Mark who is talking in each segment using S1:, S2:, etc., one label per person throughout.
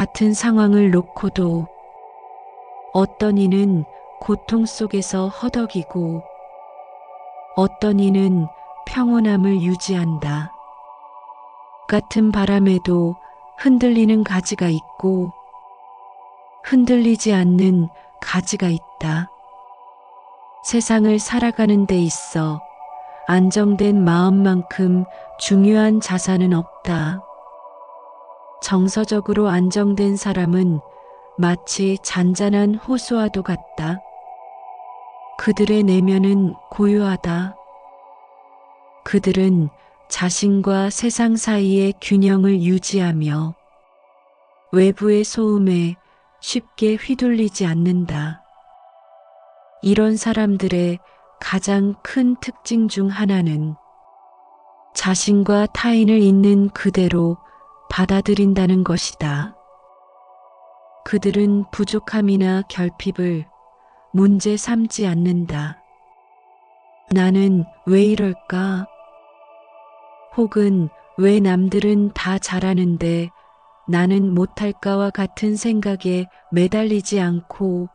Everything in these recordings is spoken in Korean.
S1: 같은 상황을 놓고도 어떤 이는 고통 속에서 허덕이고 어떤 이는 평온함을 유지한다. 같은 바람에도 흔들리는 가지가 있고 흔들리지 않는 가지가 있다. 세상을 살아가는 데 있어 안정된 마음만큼 중요한 자산은 없다. 정서적으로 안정된 사람은 마치 잔잔한 호수와도 같다. 그들의 내면은 고요하다. 그들은 자신과 세상 사이의 균형을 유지하며 외부의 소음에 쉽게 휘둘리지 않는다. 이런 사람들의 가장 큰 특징 중 하나는 자신과 타인을 있는 그대로 받아들인다는 것이다. 그들은 부족함이나 결핍을 문제 삼지 않는다. 나는 왜 이럴까? 혹은 왜 남들은 다 잘하는데 나는 못할까와 같은 생각에 매달리지 않고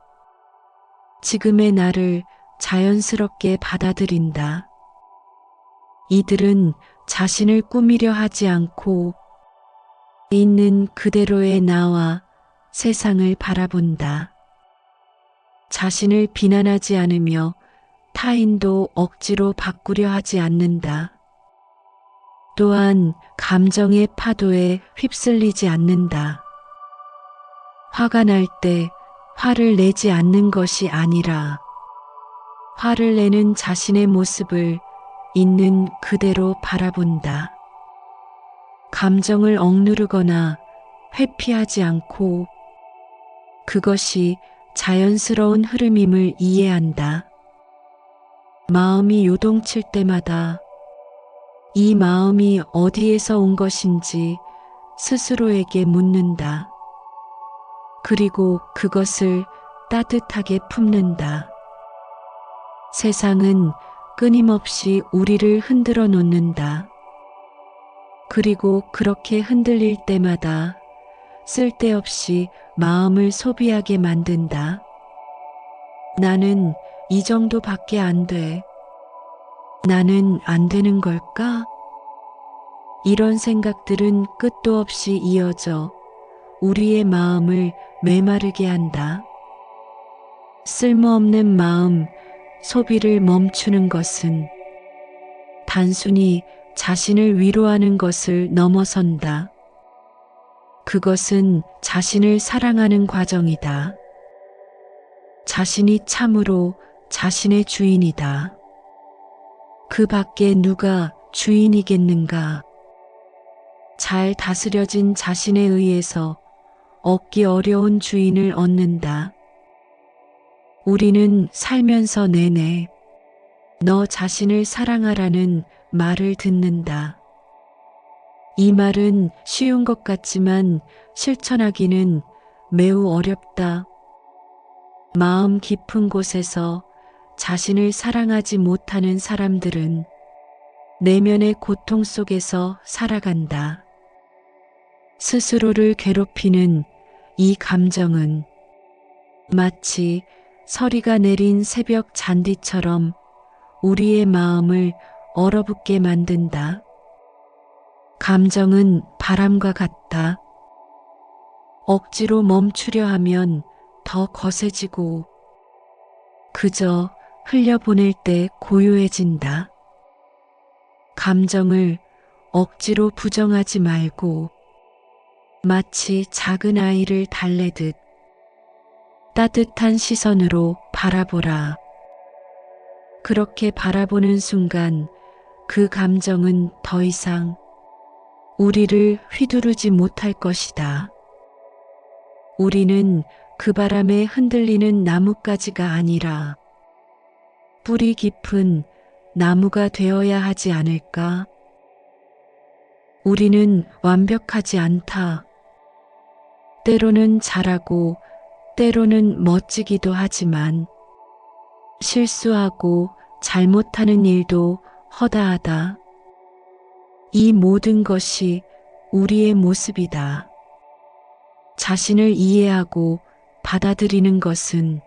S1: 지금의 나를 자연스럽게 받아들인다. 이들은 자신을 꾸미려 하지 않고 있는 그대로의 나와 세상을 바라본다. 자신을 비난하지 않으며 타인도 억지로 바꾸려 하지 않는다. 또한 감정의 파도에 휩쓸리지 않는다. 화가 날 때 화를 내지 않는 것이 아니라 화를 내는 자신의 모습을 있는 그대로 바라본다. 감정을 억누르거나 회피하지 않고 그것이 자연스러운 흐름임을 이해한다. 마음이 요동칠 때마다 이 마음이 어디에서 온 것인지 스스로에게 묻는다. 그리고 그것을 따뜻하게 품는다. 세상은 끊임없이 우리를 흔들어 놓는다. 그리고 그렇게 흔들릴 때마다 쓸데없이 마음을 소비하게 만든다. 나는 이 정도밖에 안 돼. 나는 안 되는 걸까? 이런 생각들은 끝도 없이 이어져 우리의 마음을 메마르게 한다. 쓸모없는 마음, 소비를 멈추는 것은 단순히 자신을 위로하는 것을 넘어선다. 그것은 자신을 사랑하는 과정이다. 자신이 참으로 자신의 주인이다. 그 밖에 누가 주인이겠는가? 잘 다스려진 자신에 의해서 얻기 어려운 주인을 얻는다. 우리는 살면서 내내 너 자신을 사랑하라는 말을 듣는다. 이 말은 쉬운 것 같지만 실천하기는 매우 어렵다. 마음 깊은 곳에서 자신을 사랑하지 못하는 사람들은 내면의 고통 속에서 살아간다. 스스로를 괴롭히는 이 감정은 마치 서리가 내린 새벽 잔디처럼 우리의 마음을 얼어붙게 만든다. 감정은 바람과 같다. 억지로 멈추려 하면 더 거세지고 그저 흘려보낼 때 고요해진다. 감정을 억지로 부정하지 말고 마치 작은 아이를 달래듯 따뜻한 시선으로 바라보라. 그렇게 바라보는 순간 그 감정은 더 이상 우리를 휘두르지 못할 것이다. 우리는 그 바람에 흔들리는 나뭇가지가 아니라 뿌리 깊은 나무가 되어야 하지 않을까? 우리는 완벽하지 않다. 때로는 잘하고 때로는 멋지기도 하지만 실수하고 잘못하는 일도 허다하다. 이 모든 것이 우리의 모습이다. 자신을 이해하고 받아들이는 것은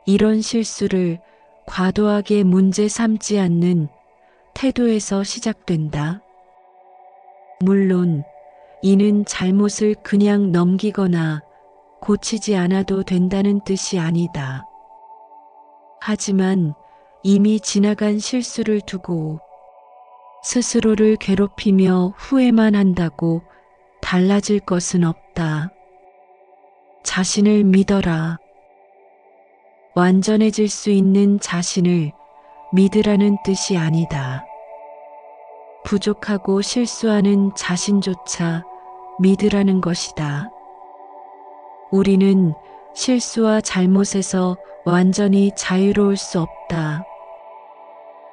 S1: 이런 실수를 과도하게 문제 삼지 않는 태도에서 시작된다. 물론 이는 잘못을 그냥 넘기거나 고치지 않아도 된다는 뜻이 아니다. 하지만 이미 지나간 실수를 두고 스스로를 괴롭히며 후회만 한다고 달라질 것은 없다. 자신을 믿어라. 완전해질 수 있는 자신을 믿으라는 뜻이 아니다. 부족하고 실수하는 자신조차 믿으라는 것이다. 우리는 실수와 잘못에서 완전히 자유로울 수 없다.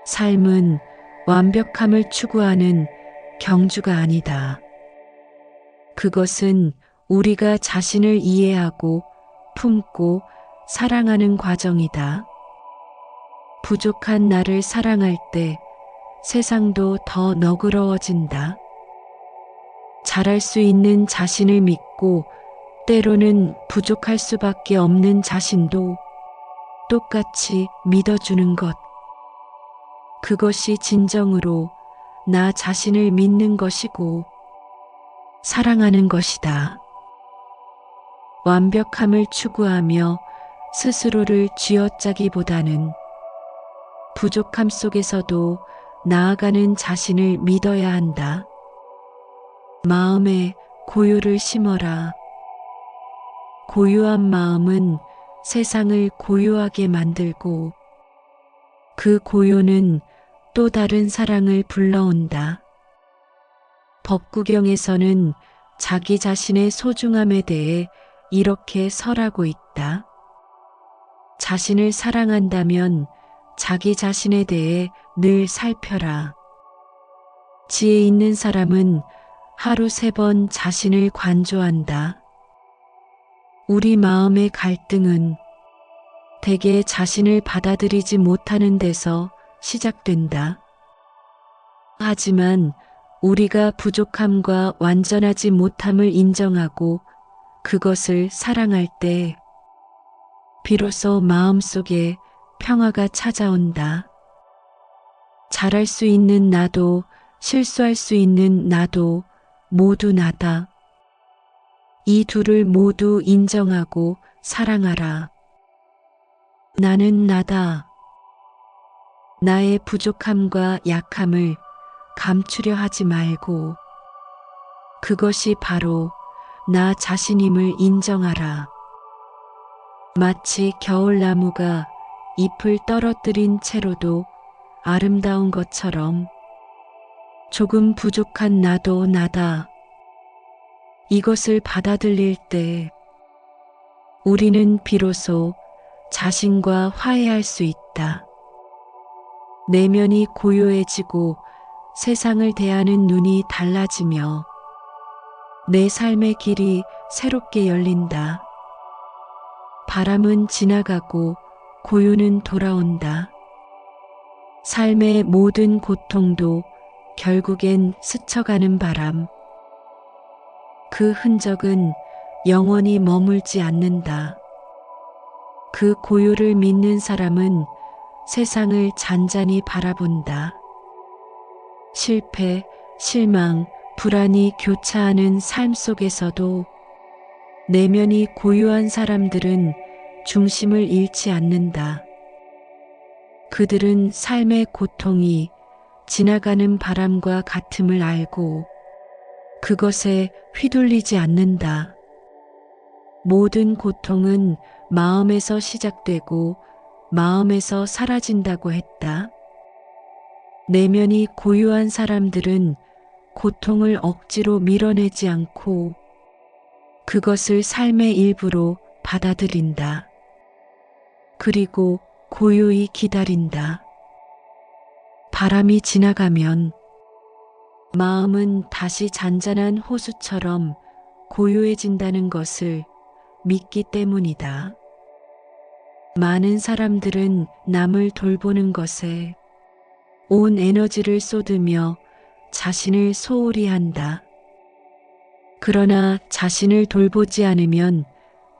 S1: 삶은 완벽함을 추구하는 경주가 아니다. 그것은 우리가 자신을 이해하고 품고 사랑하는 과정이다. 부족한 나를 사랑할 때 세상도 더 너그러워진다. 잘할 수 있는 자신을 믿고 때로는 부족할 수밖에 없는 자신도 똑같이 믿어주는 것. 그것이 진정으로 나 자신을 믿는 것이고 사랑하는 것이다. 완벽함을 추구하며 스스로를 쥐어짜기보다는 부족함 속에서도 나아가는 자신을 믿어야 한다. 마음에 고요를 심어라. 고요한 마음은 세상을 고요하게 만들고 그 고요는 또 다른 사랑을 불러온다. 법구경에서는 자기 자신의 소중함에 대해 이렇게 설하고 있다. 자신을 사랑한다면 자기 자신에 대해 늘 살펴라. 지혜 있는 사람은 하루 3번 자신을 관조한다. 우리 마음의 갈등은 대개 자신을 받아들이지 못하는 데서 시작된다. 하지만 우리가 부족함과 완전하지 못함을 인정하고 그것을 사랑할 때 비로소 마음속에 평화가 찾아온다. 잘할 수 있는 나도 실수할 수 있는 나도 모두 나다. 이 둘을 모두 인정하고 사랑하라. 나는 나다. 나의 부족함과 약함을 감추려 하지 말고 그것이 바로 나 자신임을 인정하라. 마치 겨울나무가 잎을 떨어뜨린 채로도 아름다운 것처럼 조금 부족한 나도 나다. 이것을 받아들일 때 우리는 비로소 자신과 화해할 수 있다. 내면이 고요해지고 세상을 대하는 눈이 달라지며 내 삶의 길이 새롭게 열린다. 바람은 지나가고 고요는 돌아온다. 삶의 모든 고통도 결국엔 스쳐가는 바람. 그 흔적은 영원히 머물지 않는다. 그 고요를 믿는 사람은 세상을 잔잔히 바라본다. 실패, 실망, 불안이 교차하는 삶 속에서도 내면이 고요한 사람들은 중심을 잃지 않는다. 그들은 삶의 고통이 지나가는 바람과 같음을 알고 그것에 휘둘리지 않는다. 모든 고통은 마음에서 시작되고 마음에서 사라진다고 했다. 내면이 고요한 사람들은 고통을 억지로 밀어내지 않고 그것을 삶의 일부로 받아들인다. 그리고 고요히 기다린다. 바람이 지나가면 마음은 다시 잔잔한 호수처럼 고요해진다는 것을 믿기 때문이다. 많은 사람들은 남을 돌보는 것에 온 에너지를 쏟으며 자신을 소홀히 한다. 그러나 자신을 돌보지 않으면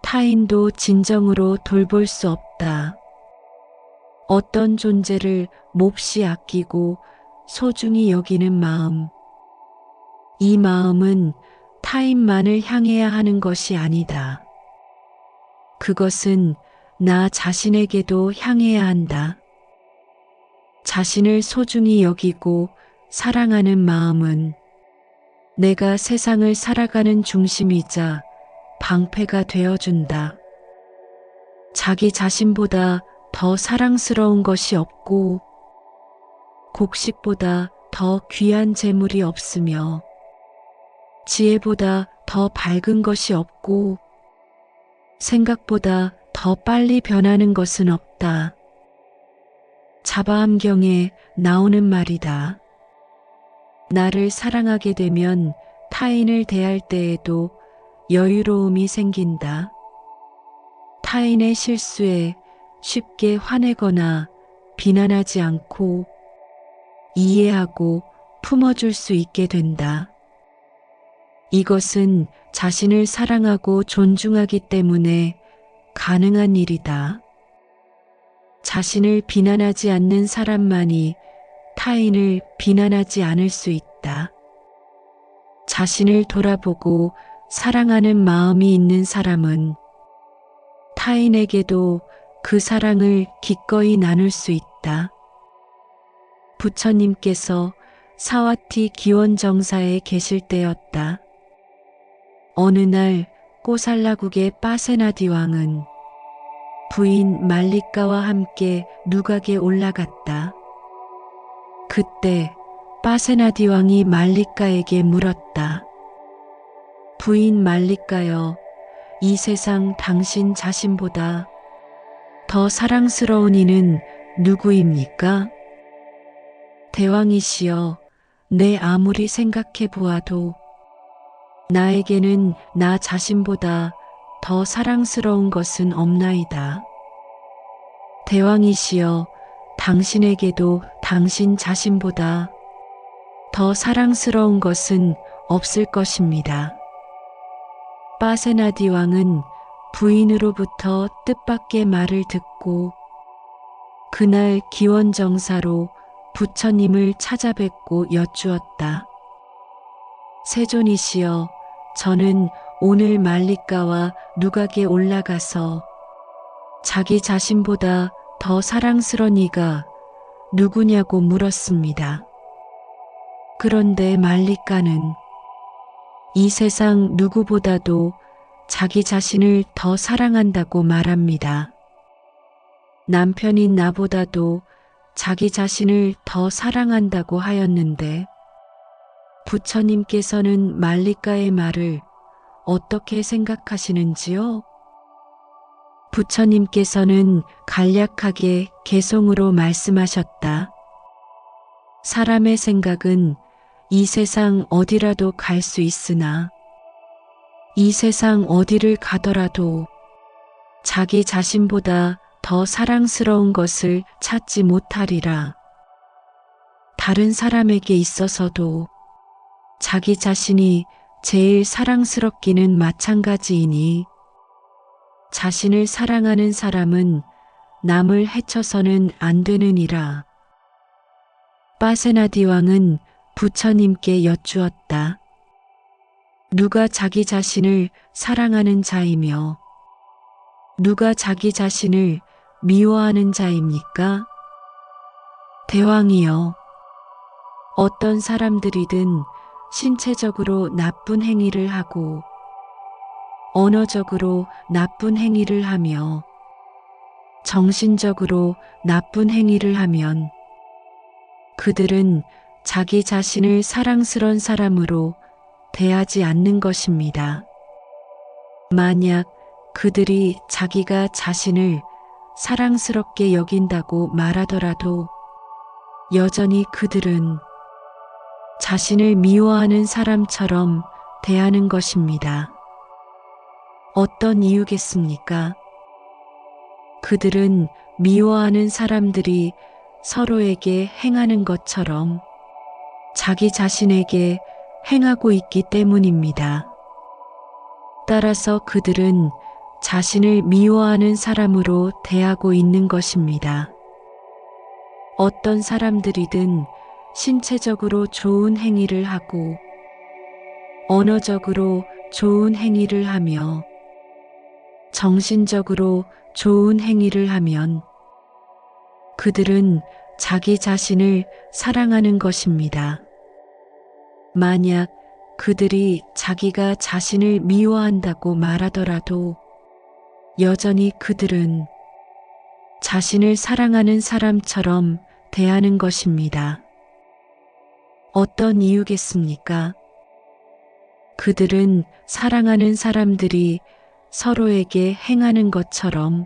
S1: 타인도 진정으로 돌볼 수 없다. 어떤 존재를 몹시 아끼고 소중히 여기는 마음. 이 마음은 타인만을 향해야 하는 것이 아니다. 그것은 나 자신에게도 향해야 한다. 자신을 소중히 여기고 사랑하는 마음은 내가 세상을 살아가는 중심이자 방패가 되어준다. 자기 자신보다 더 사랑스러운 것이 없고 곡식보다 더 귀한 재물이 없으며 지혜보다 더 밝은 것이 없고 생각보다 더 빨리 변하는 것은 없다. 자바암경에 나오는 말이다. 나를 사랑하게 되면 타인을 대할 때에도 여유로움이 생긴다. 타인의 실수에 쉽게 화내거나 비난하지 않고 이해하고 품어줄 수 있게 된다. 이것은 자신을 사랑하고 존중하기 때문에 가능한 일이다. 자신을 비난하지 않는 사람만이 타인을 비난하지 않을 수 있다. 자신을 돌아보고 사랑하는 마음이 있는 사람은 타인에게도 그 사랑을 기꺼이 나눌 수 있다. 부처님께서 사와티 기원정사에 계실 때였다. 어느 날 꼬살라국의 빠세나디 왕은 부인 말리카와 함께 누각에 올라갔다. 그때 빠세나디 왕이 말리카에게 물었다. 부인 말리카여, 이 세상 당신 자신보다 더 사랑스러운 이는 누구입니까? 대왕이시여, 내 아무리 생각해 보아도 나에게는 나 자신보다 더 사랑스러운 것은 없나이다. 대왕이시여, 당신에게도 당신 자신보다 더 사랑스러운 것은 없을 것입니다. 빠세나디 왕은 부인으로부터 뜻밖의 말을 듣고 그날 기원정사로 부처님을 찾아뵙고 여쭈었다. 세존이시여, 저는 오늘 말리카와 누각에 올라가서 자기 자신보다 더 사랑스러운 이가 누구냐고 물었습니다. 그런데 말리카는 이 세상 누구보다도 자기 자신을 더 사랑한다고 말합니다. 남편인 나보다도 자기 자신을 더 사랑한다고 하였는데 부처님께서는 말리카의 말을 어떻게 생각하시는지요? 부처님께서는 간략하게 개송으로 말씀하셨다. 사람의 생각은 이 세상 어디라도 갈 수 있으나 이 세상 어디를 가더라도 자기 자신보다 더 사랑스러운 것을 찾지 못하리라. 다른 사람에게 있어서도 자기 자신이 제일 사랑스럽기는 마찬가지이니 자신을 사랑하는 사람은 남을 해쳐서는 안 되느니라. 빠세나디 왕은 부처님께 여쭈었다. 누가 자기 자신을 사랑하는 자이며 누가 자기 자신을 미워하는 자입니까? 대왕이여, 어떤 사람들이든 신체적으로 나쁜 행위를 하고 언어적으로 나쁜 행위를 하며 정신적으로 나쁜 행위를 하면 그들은 자기 자신을 사랑스러운 사람으로 대하지 않는 것입니다. 만약 그들이 자기가 자신을 사랑스럽게 여긴다고 말하더라도 여전히 그들은 자신을 미워하는 사람처럼 대하는 것입니다. 어떤 이유겠습니까? 그들은 미워하는 사람들이 서로에게 행하는 것처럼 자기 자신에게 행하고 있기 때문입니다. 따라서 그들은 자신을 미워하는 사람으로 대하고 있는 것입니다. 어떤 사람들이든 신체적으로 좋은 행위를 하고 언어적으로 좋은 행위를 하며 정신적으로 좋은 행위를 하면 그들은 자기 자신을 사랑하는 것입니다. 만약 그들이 자기가 자신을 미워한다고 말하더라도 여전히 그들은 자신을 사랑하는 사람처럼 대하는 것입니다. 어떤 이유겠습니까? 그들은 사랑하는 사람들이 서로에게 행하는 것처럼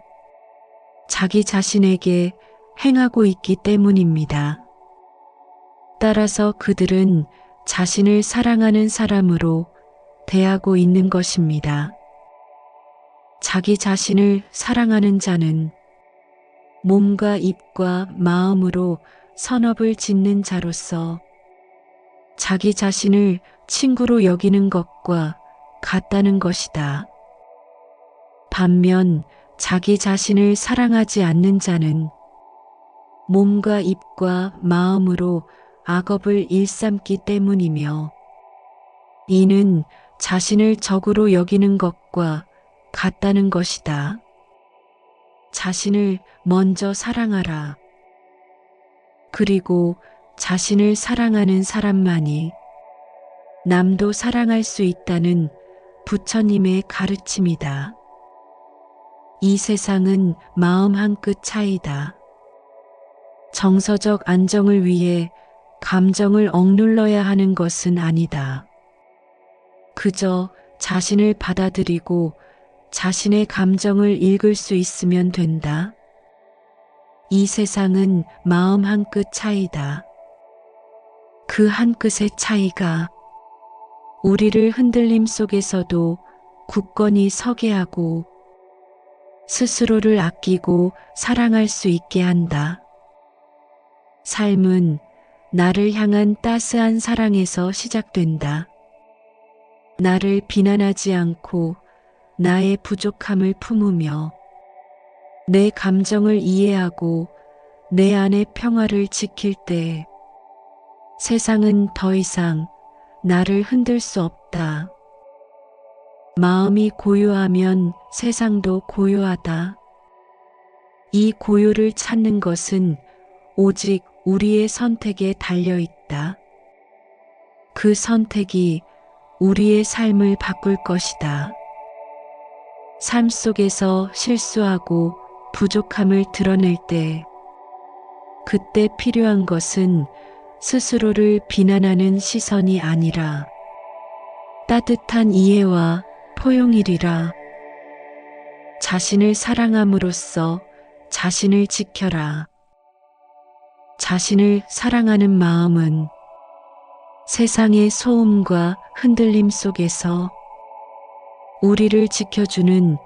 S1: 자기 자신에게 행하고 있기 때문입니다. 따라서 그들은 자신을 사랑하는 사람으로 대하고 있는 것입니다. 자기 자신을 사랑하는 자는 몸과 입과 마음으로 선업을 짓는 자로서 자기 자신을 친구로 여기는 것과 같다는 것이다. 반면 자기 자신을 사랑하지 않는 자는 몸과 입과 마음으로 악업을 일삼기 때문이며 이는 자신을 적으로 여기는 것과 같다는 것이다. 자신을 먼저 사랑하라. 그리고 자신을 사랑하는 사람만이 남도 사랑할 수 있다는 부처님의 가르침이다. 이 세상은 마음 한 끗 차이다. 정서적 안정을 위해 감정을 억눌러야 하는 것은 아니다. 그저 자신을 받아들이고 자신의 감정을 읽을 수 있으면 된다. 이 세상은 마음 한 끗 차이다. 그 한 끗의 차이가 우리를 흔들림 속에서도 굳건히 서게 하고 스스로를 아끼고 사랑할 수 있게 한다. 삶은 나를 향한 따스한 사랑에서 시작된다. 나를 비난하지 않고 나의 부족함을 품으며 내 감정을 이해하고 내 안의 평화를 지킬 때 세상은 더 이상 나를 흔들 수 없다. 마음이 고요하면 세상도 고요하다. 이 고요를 찾는 것은 오직 우리의 선택에 달려 있다. 그 선택이 우리의 삶을 바꿀 것이다. 삶 속에서 실수하고 부족함을 드러낼 때, 그때 필요한 것은 스스로를 비난하는 시선이 아니라 따뜻한 이해와 포용이리라. 자신을 사랑함으로써 자신을 지켜라. 자신을 사랑하는 마음은 세상의 소음과 흔들림 속에서 우리를 지켜주는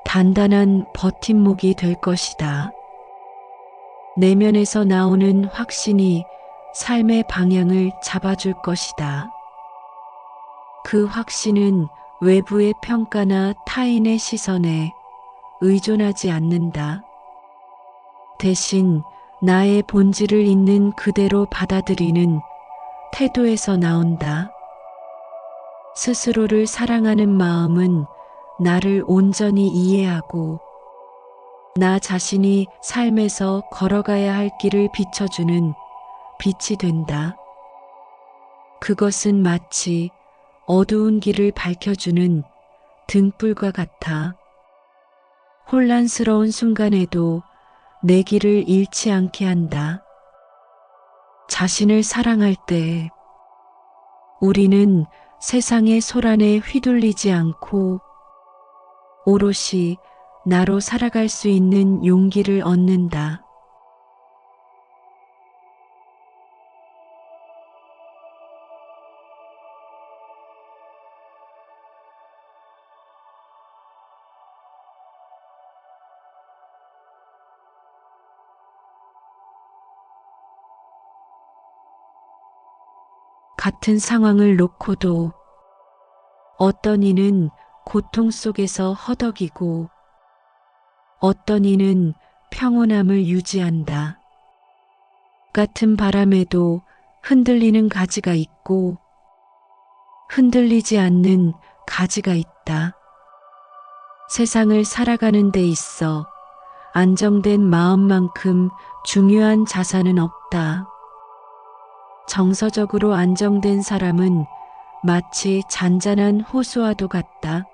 S1: 단단한 버팀목이 될 것이다. 내면에서 나오는 확신이 삶의 방향을 잡아줄 것이다. 그 확신은 외부의 평가나 타인의 시선에 의존하지 않는다. 대신 나의 본질을 있는 그대로 받아들이는 태도에서 나온다. 스스로를 사랑하는 마음은 나를 온전히 이해하고 나 자신이 삶에서 걸어가야 할 길을 비춰주는 빛이 된다. 그것은 마치 어두운 길을 밝혀주는 등불과 같아. 혼란스러운 순간에도 내 길을 잃지 않게 한다. 자신을 사랑할 때 우리는 세상의 소란에 휘둘리지 않고 오롯이 나로 살아갈 수 있는 용기를 얻는다. 같은 상황을 놓고도 어떤 이는 고통 속에서 허덕이고 어떤 이는 평온함을 유지한다. 같은 바람에도 흔들리는 가지가 있고 흔들리지 않는 가지가 있다. 세상을 살아가는 데 있어 안정된 마음만큼 중요한 자산은 없다. 정서적으로 안정된 사람은 마치 잔잔한 호수와도 같다.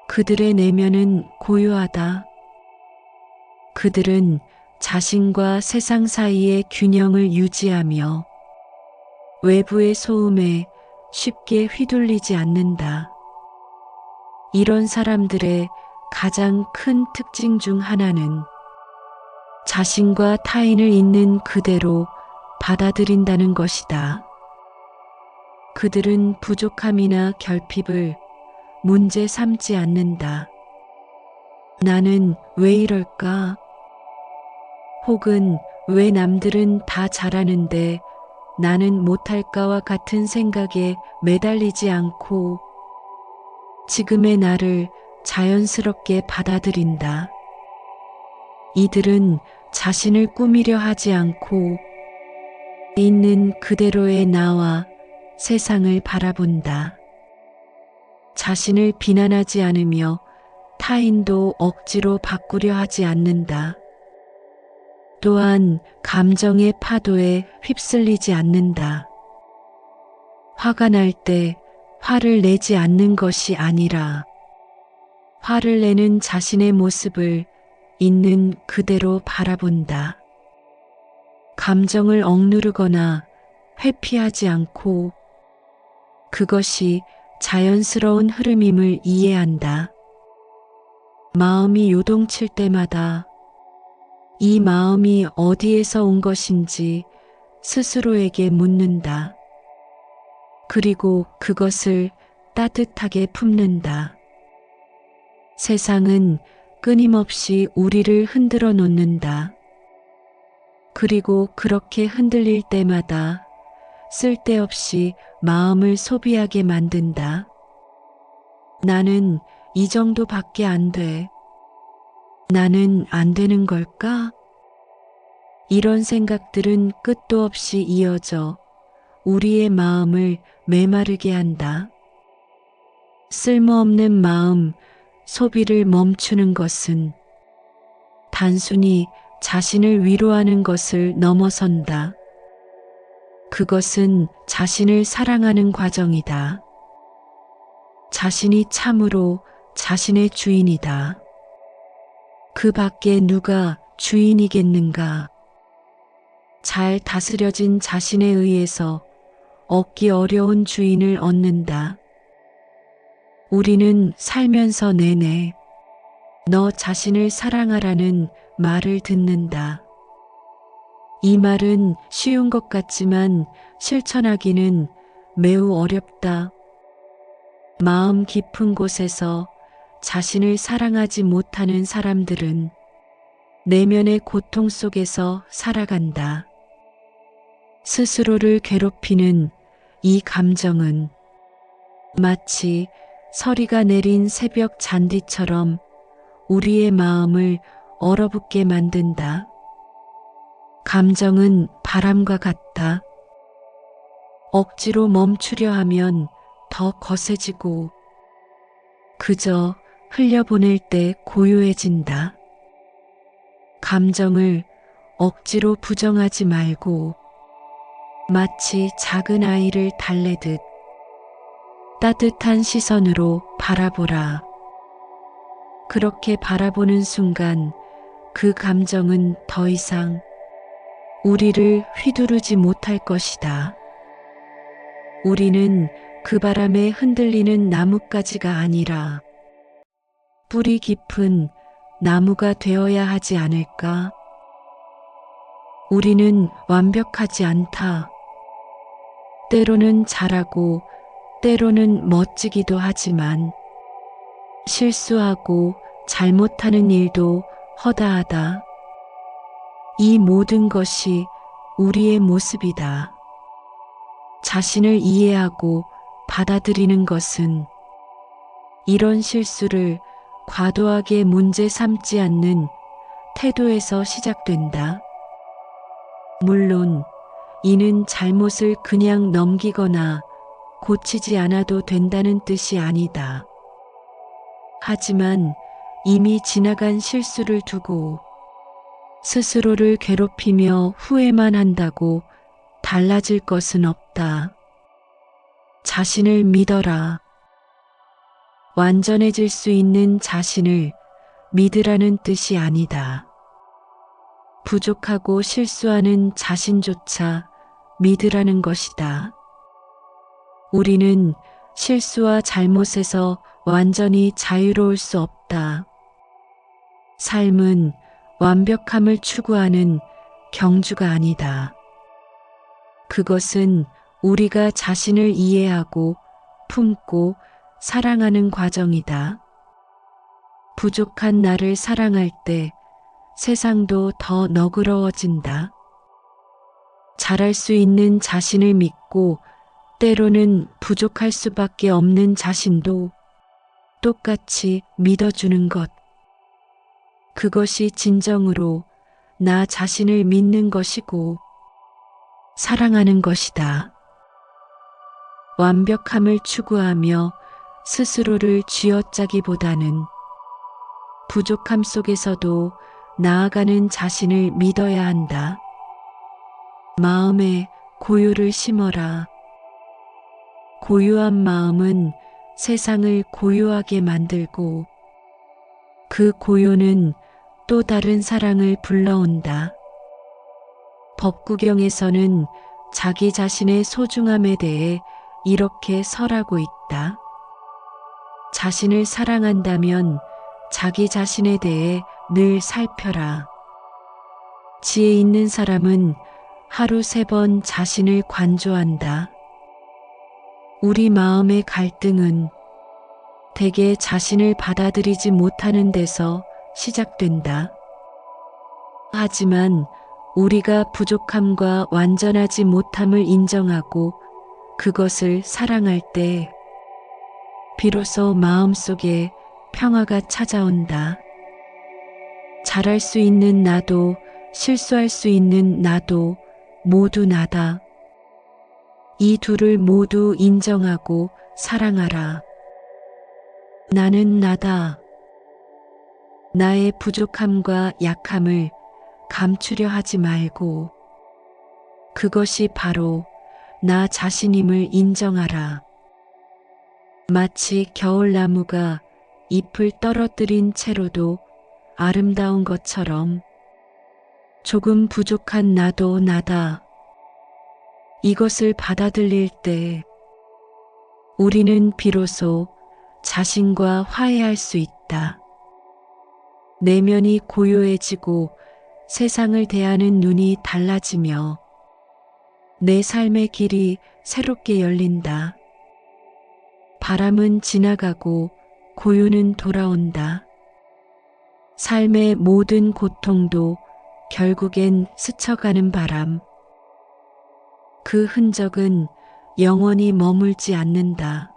S1: 그들의 내면은 고요하다. 그들은 자신과 세상 사이의 균형을 유지하며 외부의 소음에 쉽게 휘둘리지 않는다. 이런 사람들의 가장 큰 특징 중 하나는 자신과 타인을 있는 그대로 받아들인다는 것이다. 그들은 부족함이나 결핍을 문제 삼지 않는다. 나는 왜 이럴까? 혹은 왜 남들은 다 잘하는데 나는 못할까와 같은 생각에 매달리지 않고 지금의 나를 자연스럽게 받아들인다. 이들은 자신을 꾸미려 하지 않고 있는 그대로의 나와 세상을 바라본다. 자신을 비난하지 않으며 타인도 억지로 바꾸려 하지 않는다. 또한 감정의 파도에 휩쓸리지 않는다. 화가 날 때 화를 내지 않는 것이 아니라 화를 내는 자신의 모습을 있는 그대로 바라본다. 감정을 억누르거나 회피하지 않고 그것이 자연스러운 흐름임을 이해한다. 마음이 요동칠 때마다 이 마음이 어디에서 온 것인지 스스로에게 묻는다. 그리고 그것을 따뜻하게 품는다. 세상은 끊임없이 우리를 흔들어 놓는다. 그리고 그렇게 흔들릴 때마다 쓸데없이 마음을 소비하게 만든다. 나는 이 정도밖에 안 돼. 나는 안 되는 걸까? 이런 생각들은 끝도 없이 이어져 우리의 마음을 메마르게 한다. 쓸모없는 마음, 소비를 멈추는 것은 단순히 자신을 위로하는 것을 넘어선다. 그것은 자신을 사랑하는 과정이다. 자신이 참으로 자신의 주인이다. 그 밖에 누가 주인이겠는가? 잘 다스려진 자신에 의해서 얻기 어려운 주인을 얻는다. 우리는 살면서 내내 너 자신을 사랑하라는 말을 듣는다. 이 말은 쉬운 것 같지만 실천하기는 매우 어렵다. 마음 깊은 곳에서 자신을 사랑하지 못하는 사람들은 내면의 고통 속에서 살아간다. 스스로를 괴롭히는 이 감정은 마치 서리가 내린 새벽 잔디처럼 우리의 마음을 얼어붙게 만든다. 감정은 바람과 같다. 억지로 멈추려 하면 더 거세지고 그저 흘려보낼 때 고요해진다. 감정을 억지로 부정하지 말고 마치 작은 아이를 달래듯 따뜻한 시선으로 바라보라. 그렇게 바라보는 순간 그 감정은 더 이상 우리를 휘두르지 못할 것이다. 우리는 그 바람에 흔들리는 나뭇가지가 아니라 뿌리 깊은 나무가 되어야 하지 않을까? 우리는 완벽하지 않다. 때로는 잘하고 때로는 멋지기도 하지만 실수하고 잘못하는 일도 허다하다. 이 모든 것이 우리의 모습이다. 자신을 이해하고 받아들이는 것은 이런 실수를 과도하게 문제 삼지 않는 태도에서 시작된다. 물론 이는 잘못을 그냥 넘기거나 고치지 않아도 된다는 뜻이 아니다. 하지만 이미 지나간 실수를 두고 스스로를 괴롭히며 후회만 한다고 달라질 것은 없다. 자신을 믿어라. 완전해질 수 있는 자신을 믿으라는 뜻이 아니다. 부족하고 실수하는 자신조차 믿으라는 것이다. 우리는 실수와 잘못에서 완전히 자유로울 수 없다. 삶은 완벽함을 추구하는 경주가 아니다. 그것은 우리가 자신을 이해하고 품고 사랑하는 과정이다. 부족한 나를 사랑할 때 세상도 더 너그러워진다. 잘할 수 있는 자신을 믿고 때로는 부족할 수밖에 없는 자신도 똑같이 믿어주는 것. 그것이 진정으로 나 자신을 믿는 것이고 사랑하는 것이다. 완벽함을 추구하며 스스로를 쥐어짜기보다는 부족함 속에서도 나아가는 자신을 믿어야 한다. 마음에 고요를 심어라. 고요한 마음은 세상을 고요하게 만들고 그 고요는 또 다른 사랑을 불러온다. 법구경에서는 자기 자신의 소중함에 대해 이렇게 설하고 있다. 자신을 사랑한다면 자기 자신에 대해 늘 살펴라. 지혜 있는 사람은 하루 3번 자신을 관조한다. 우리 마음의 갈등은 대개 자신을 받아들이지 못하는 데서 시작된다. 하지만 우리가 부족함과 완전하지 못함을 인정하고 그것을 사랑할 때 비로소 마음속에 평화가 찾아온다. 잘할 수 있는 나도 실수할 수 있는 나도 모두 나다. 이 둘을 모두 인정하고 사랑하라. 나는 나다. 나의 부족함과 약함을 감추려 하지 말고 그것이 바로 나 자신임을 인정하라. 마치 겨울나무가 잎을 떨어뜨린 채로도 아름다운 것처럼 조금 부족한 나도 나다. 이것을 받아들일 때 우리는 비로소 자신과 화해할 수 있다. 내면이 고요해지고 세상을 대하는 눈이 달라지며 내 삶의 길이 새롭게 열린다. 바람은 지나가고 고요는 돌아온다. 삶의 모든 고통도 결국엔 스쳐가는 바람. 그 흔적은 영원히 머물지 않는다.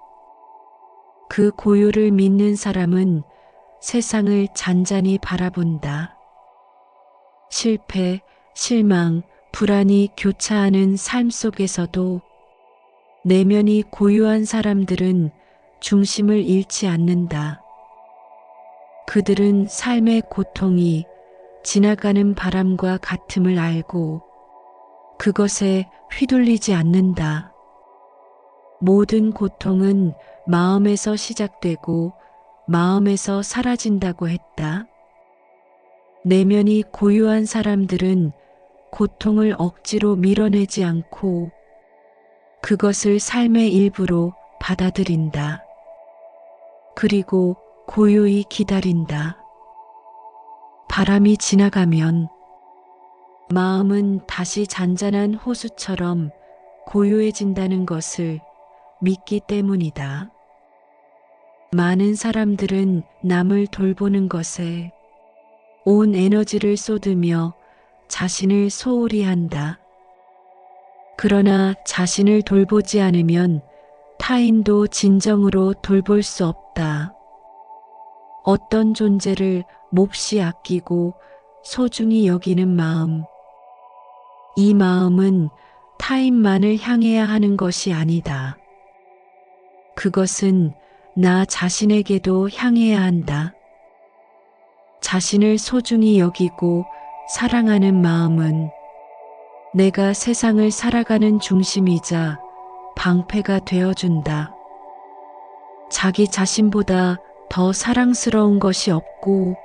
S1: 그 고요를 믿는 사람은 세상을 잔잔히 바라본다. 실패, 실망, 불안이 교차하는 삶 속에서도 내면이 고요한 사람들은 중심을 잃지 않는다. 그들은 삶의 고통이 지나가는 바람과 같음을 알고 그것에 휘둘리지 않는다. 모든 고통은 마음에서 시작되고 마음에서 사라진다고 했다. 내면이 고요한 사람들은 고통을 억지로 밀어내지 않고 그것을 삶의 일부로 받아들인다. 그리고 고요히 기다린다. 바람이 지나가면 마음은 다시 잔잔한 호수처럼 고요해진다는 것을 믿기 때문이다. 많은 사람들은 남을 돌보는 것에 온 에너지를 쏟으며 자신을 소홀히 한다. 그러나 자신을 돌보지 않으면 타인도 진정으로 돌볼 수 없다. 어떤 존재를 몹시 아끼고 소중히 여기는 마음. 이 마음은 타인만을 향해야 하는 것이 아니다. 그것은 나 자신에게도 향해야 한다. 자신을 소중히 여기고 사랑하는 마음은 내가 세상을 살아가는 중심이자 방패가 되어준다. 자기 자신보다 더 사랑스러운 것이 없고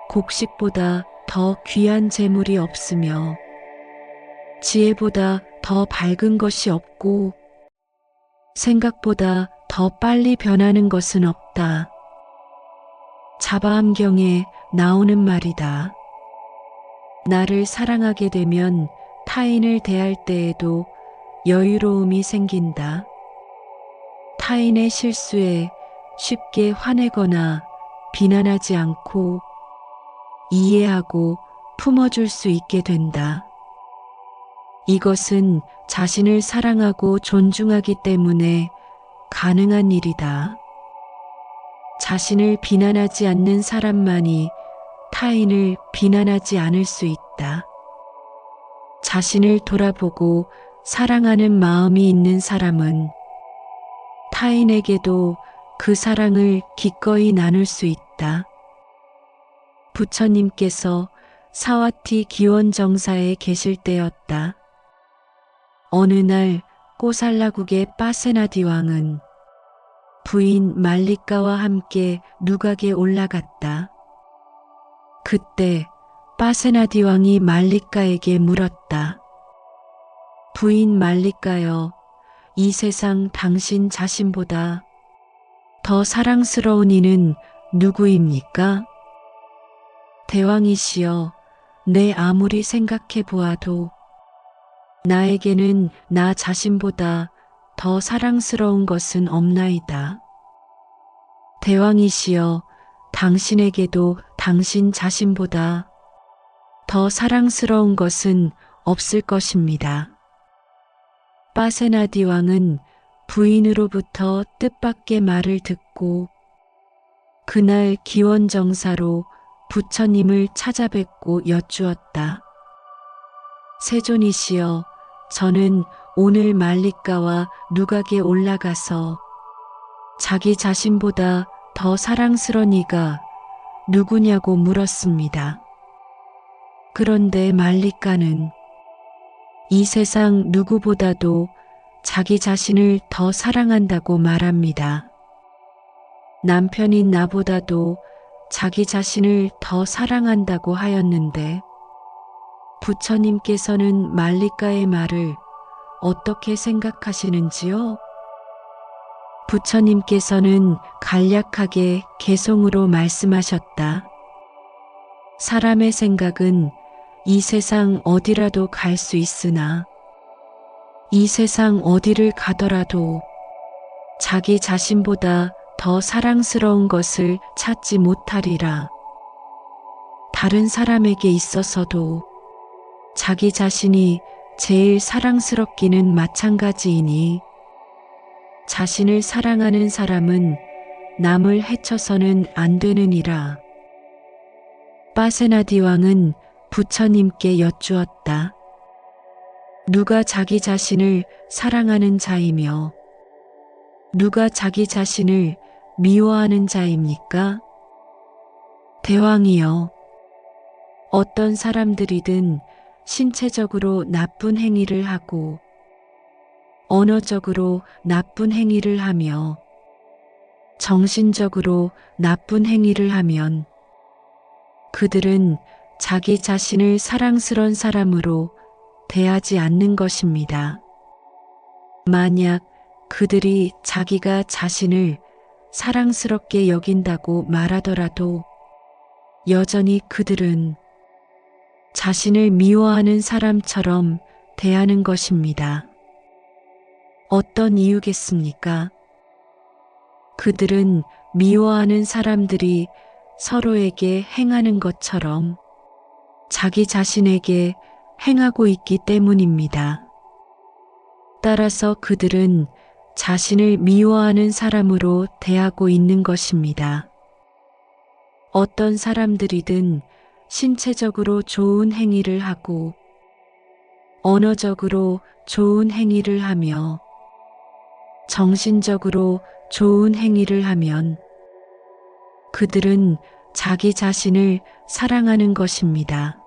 S1: 곡식보다 더 귀한 재물이 없으며 지혜보다 더 밝은 것이 없고 생각보다 더 빨리 변하는 것은 없다. 자바암경에 나오는 말이다. 나를 사랑하게 되면 타인을 대할 때에도 여유로움이 생긴다. 타인의 실수에 쉽게 화내거나 비난하지 않고 이해하고 품어줄 수 있게 된다. 이것은 자신을 사랑하고 존중하기 때문에 가능한 일이다. 자신을 비난하지 않는 사람만이 타인을 비난하지 않을 수 있다. 자신을 돌아보고 사랑하는 마음이 있는 사람은 타인에게도 그 사랑을 기꺼이 나눌 수 있다. 부처님께서 사와티 기원정사에 계실 때였다. 어느 날 꼬살라국의 빠세나디 왕은 부인 말리카와 함께 누각에 올라갔다. 그때 빠세나디 왕이 말리카에게 물었다. 부인 말리카여, 이 세상 당신 자신보다 더 사랑스러운 이는 누구입니까? 대왕이시여, 내 아무리 생각해 보아도 나에게는 나 자신보다 더 사랑스러운 것은 없나이다. 대왕이시여, 당신에게도 당신 자신보다 더 사랑스러운 것은 없을 것입니다. 빠세나디 왕은 부인으로부터 뜻밖의 말을 듣고 그날 기원정사로 부처님을 찾아뵙고 여쭈었다. 세존이시여, 저는 오늘 말리카와 누각에 올라가서 자기 자신보다 더 사랑스러운 이가 누구냐고 물었습니다. 그런데 말리카는 이 세상 누구보다도 자기 자신을 더 사랑한다고 말합니다. 남편인 나보다도 자기 자신을 더 사랑한다고 하였는데 부처님께서는 말리카의 말을 어떻게 생각하시는지요? 부처님께서는 간략하게 개송으로 말씀하셨다. 사람의 생각은 이 세상 어디라도 갈 수 있으나 이 세상 어디를 가더라도 자기 자신보다 더 사랑스러운 것을 찾지 못하리라. 다른 사람에게 있어서도 자기 자신이 제일 사랑스럽기는 마찬가지이니 자신을 사랑하는 사람은 남을 해쳐서는 안 되느니라. 빠세나디 왕은 부처님께 여쭈었다. 누가 자기 자신을 사랑하는 자이며 누가 자기 자신을 미워하는 자입니까? 대왕이여, 어떤 사람들이든 신체적으로 나쁜 행위를 하고 언어적으로 나쁜 행위를 하며 정신적으로 나쁜 행위를 하면 그들은 자기 자신을 사랑스러운 사람으로 대하지 않는 것입니다. 만약 그들이 자기가 자신을 사랑스럽게 여긴다고 말하더라도 여전히 그들은 자신을 미워하는 사람처럼 대하는 것입니다. 어떤 이유겠습니까? 그들은 미워하는 사람들이 서로에게 행하는 것처럼 자기 자신에게 행하고 있기 때문입니다. 따라서 그들은 자신을 미워하는 사람으로 대하고 있는 것입니다. 어떤 사람들이든 신체적으로 좋은 행위를 하고 언어적으로 좋은 행위를 하며 정신적으로 좋은 행위를 하면 그들은 자기 자신을 사랑하는 것입니다.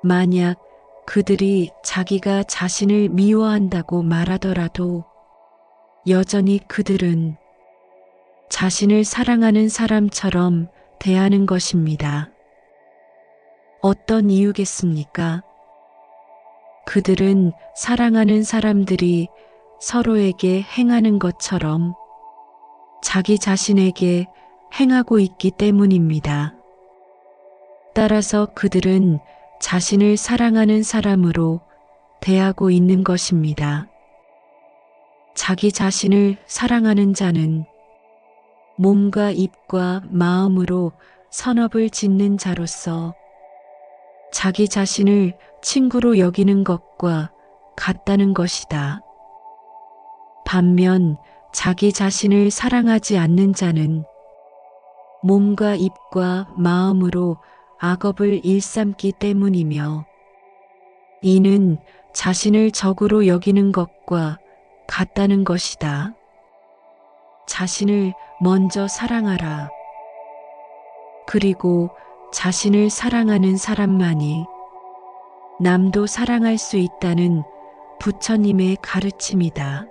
S1: 만약 그들이 자기가 자신을 미워한다고 말하더라도 여전히 그들은 자신을 사랑하는 사람처럼 대하는 것입니다. 어떤 이유겠습니까? 그들은 사랑하는 사람들이 서로에게 행하는 것처럼 자기 자신에게 행하고 있기 때문입니다. 따라서 그들은 자신을 사랑하는 사람으로 대하고 있는 것입니다. 자기 자신을 사랑하는 자는 몸과 입과 마음으로 선업을 짓는 자로서 자기 자신을 친구로 여기는 것과 같다는 것이다. 반면 자기 자신을 사랑하지 않는 자는 몸과 입과 마음으로 악업을 일삼기 때문이며 이는 자신을 적으로 여기는 것과 같다는 것이다. 자신을 먼저 사랑하라. 그리고 자신을 사랑하는 사람만이 남도 사랑할 수 있다는 부처님의 가르침이다.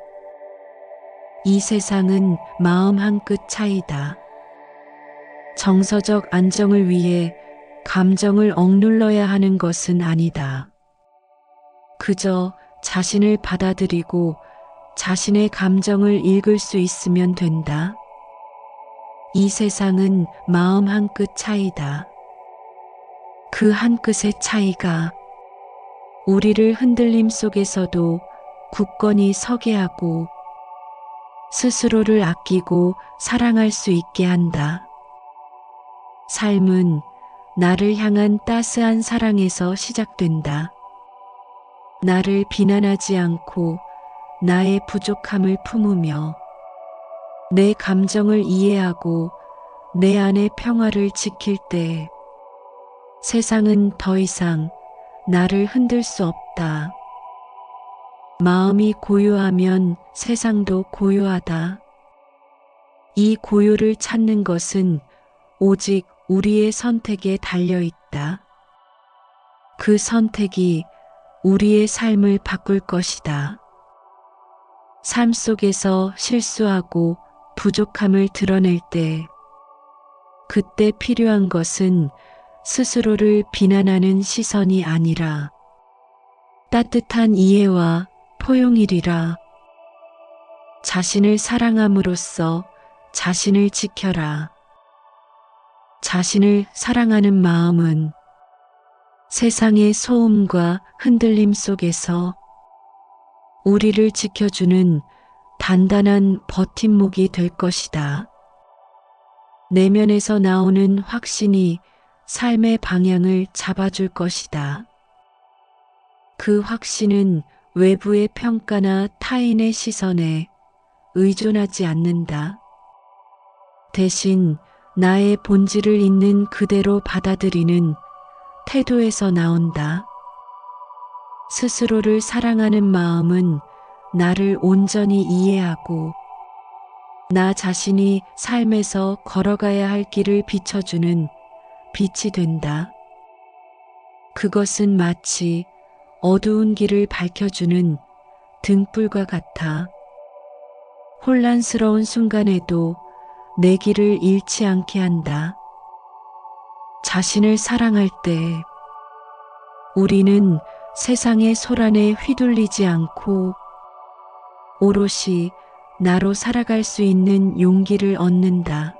S1: 이 세상은 마음 한 끗 차이다. 정서적 안정을 위해 감정을 억눌러야 하는 것은 아니다. 그저 자신을 받아들이고 자신의 감정을 읽을 수 있으면 된다. 이 세상은 마음 한 끗 차이다. 그 한 끗의 차이가 우리를 흔들림 속에서도 굳건히 서게 하고 스스로를 아끼고 사랑할 수 있게 한다. 삶은 나를 향한 따스한 사랑에서 시작된다. 나를 비난하지 않고 나의 부족함을 품으며 내 감정을 이해하고 내 안의 평화를 지킬 때 세상은 더 이상 나를 흔들 수 없다. 마음이 고요하면 세상도 고요하다. 이 고요를 찾는 것은 오직 우리의 선택에 달려 있다. 그 선택이 우리의 삶을 바꿀 것이다. 삶 속에서 실수하고 부족함을 드러낼 때, 그때 필요한 것은 스스로를 비난하는 시선이 아니라 따뜻한 이해와 포용이리라. 자신을 사랑함으로써 자신을 지켜라. 자신을 사랑하는 마음은 세상의 소음과 흔들림 속에서 우리를 지켜주는 단단한 버팀목이 될 것이다. 내면에서 나오는 확신이 삶의 방향을 잡아줄 것이다. 그 확신은 외부의 평가나 타인의 시선에 의존하지 않는다. 대신 나의 본질을 있는 그대로 받아들이는 태도에서 나온다. 스스로를 사랑하는 마음은 나를 온전히 이해하고 나 자신이 삶에서 걸어가야 할 길을 비춰주는 빛이 된다. 그것은 마치 어두운 길을 밝혀주는 등불과 같아. 혼란스러운 순간에도 내 길을 잃지 않게 한다. 자신을 사랑할 때 우리는 세상의 소란에 휘둘리지 않고 오롯이 나로 살아갈 수 있는 용기를 얻는다.